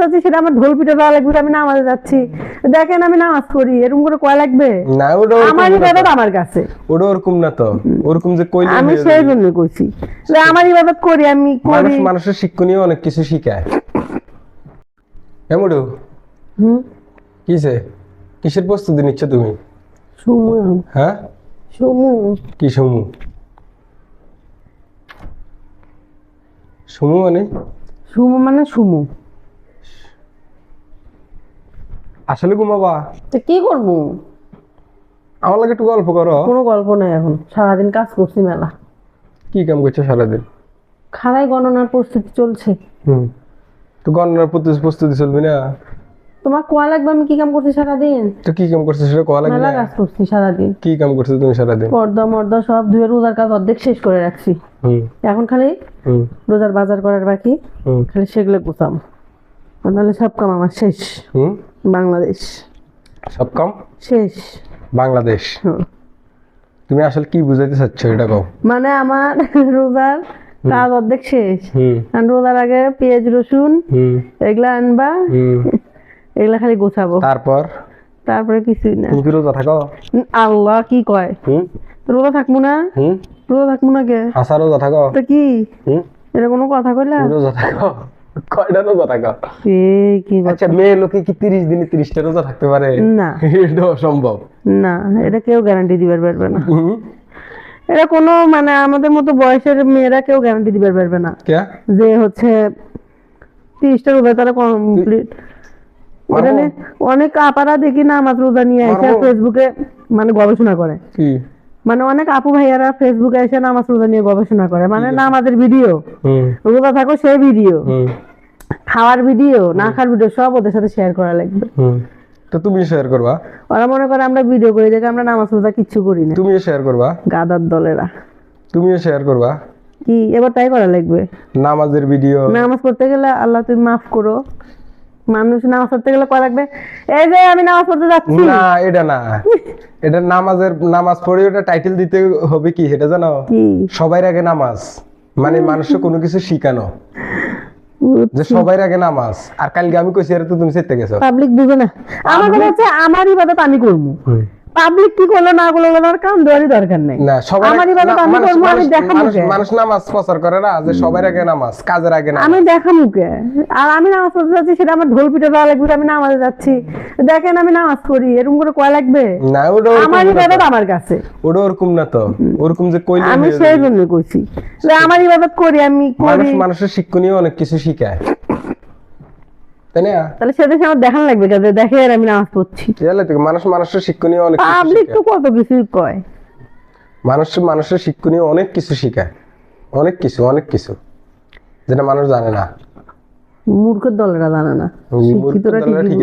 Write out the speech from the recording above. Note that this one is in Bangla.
যাচ্ছি সেটা আমার ঢোল পিঠে দেওয়া লাগবে, আমি নামাজে যাচ্ছি, দেখেন আমি নামাজ পড়ি, এরকম করে কয় লাগবে না ওটা আমার ইবাদত আমার কাছে। ওটা ওরকম না তো, ওরকম যে কইলে আমি সেই জন্য কইছি যে আমার ইবাদত করি, আমি করি। মানুষের শিক্ষণীয় অনেক কিছু শিখায়। এমডু কিসে কিসের প্রস্তুতি নিচ্ছ তুমি? সুমু। হ্যাঁ সুমু। কি সমু? সমু মানে? সুমু মানে সুমু। আসলে ঘুমাবা? তো কি করবো? আমার লাগে একটু গল্প করো। কোনো গল্প নাই, এখন সারাদিন কাজ করছি মেলা। কি কাম করছো সারাদিন? খাড়াই গণনার প্রস্তুতি চলছে। তো গণনার প্রস্তুতি চলবে না? তোমার কোয়া লাগবে আমি কি কাম করছি সারাদিন? তো কি কাম করছো সেটা কোয়া লাগবে মেলা না? কাজ করছি সারাদিন। কি কাম করছো তুমি সারাদিন? পর্দা মর্দা সব ধুয়ে রোজার কাজ অর্ধেক শেষ করে রাখছি। এখন খালি রোজার বাজার করার বাকি, খালি সেগুলো গুছাম, নাহলে সব কাম আমার শেষ। বাংলাদেশ সব কাম শেষ। বাংলাদেশ। তুমি আসলে কি বুঝাইতে চাচ্ছ এটা কও? মানে আমার রোজার কাজ অর্ধেক শেষ, আর রোজার আগে পেঁয়াজ রসুন এগুলা আনবা, এগুলা খালি গোছাবো। তারপরে কিছুই না। তুমি কি রোজা থাকো? আল্লাহ কি কয়, রোজা থাকবো না? রোজা থাকবো না কে? হাসা রোজা থাকো? তো কি এটা কোনো কথা কইলা? রোজা থাকো? কয়টা রোজা থাকো? এই কি আচ্ছা মেয়ে লোকে কি 30 দিনে 30টা রোজা থাকতে পারে? না, এটা অসম্ভব। না, এটা কেউ গ্যারান্টি দিবার পারবে না। এটা কোনো মানে আমাদের মতো বয়সের মেয়েরা কেউ গ্যারান্টি দিবার পারবে না যে হচ্ছে 30টা রোজা তারা কমপ্লিট। অনেক আপারা দেখি না আমার রোজা নিয়ে এসে ফেসবুকে মানে গবেষণা করে, মানে অনেক আপু ভাইয়ারা ফেসবুকে এসে নামাজ রোজা নিয়ে গবেষণা করে, মানে নামাজের ভিডিও, রোজা থাকো সেই ভিডিও, খাওয়ার ভিডিও, না খাওয়ার ভিডিও সব ওদের সাথে শেয়ার করা লাগবে। তো তুমি শেয়ার করবা? ওরা মনে করে আমরা ভিডিও করি দেখে আমরা নামাজ রোজা কিচ্ছু করি না। তুমিও শেয়ার করবা? গাদার দলেরা। তুমিও শেয়ার করবা? কি এবার তাই করা লাগবে? নামাজের ভিডিও। নামাজ পড়তে গেলে আল্লাহ তুমি মাফ করো, মানুষ নামাজ পড়তে গেলে করা লাগবে এই যে আমি নামাজ পড়তে যাচ্ছি। না এটা না, এটা নামাজ পড়ে ওটা টাইটেল দিতে হবে কি সেটা জানো? সবার আগে নামাজ, মানে মানুষকে কোনো কিছু শিখানো যে সবার আগে নামাজ। আর কালকে আমি কইছি আরে তো তুমি সেতে গেছো। পাবলিক বুঝে না, আমার কথা হচ্ছে আমার ইবাদত আমি করব, পাবলিক কি করলো না করলো আমার কাম দেওয়ারই দরকার নাই। না সবার আমার ইবাদত আমি করব, আমি দেখাবো কে? মানুষ নামাজ প্রচার করে না যে সবার আগে নামাজ, কাজের আগে নামাজ। আমি দেখাবো কে? আর আমি নামাজ পড়তে যাচ্ছি সেটা আমার ঢোল পিঠে দেওয়া লাগবে, আমি নামাজে যাচ্ছি, দেখেন আমি নামাজ পড়ি, এরকম করে কয় লাগবে? না ওটা আমার ইবাদত আমার কাছে। ওটা ওরকম না তো, ওরকম যে কইলে আমি সেই জন্য কইছি যে আমার ইবাদত করি, আমি করি। মানুষের শিক্ষণীয় অনেক কিছু শিখায়, তাই না? তাহলে সেটা আমার দেখান লাগবে কাজে, দেখে আর আমি নামাজ পড়ছি। মানুষের শিক্ষণীয় অনেক কিছু পাবলিক তো কত কিছু কয়। মানুষের শিক্ষণীয় অনেক কিছু শিখায়, অনেক কিছু যেটা মানুষ জানে না। মূর্খের দলেরা জানে না, শিক্ষিতরা ঠিক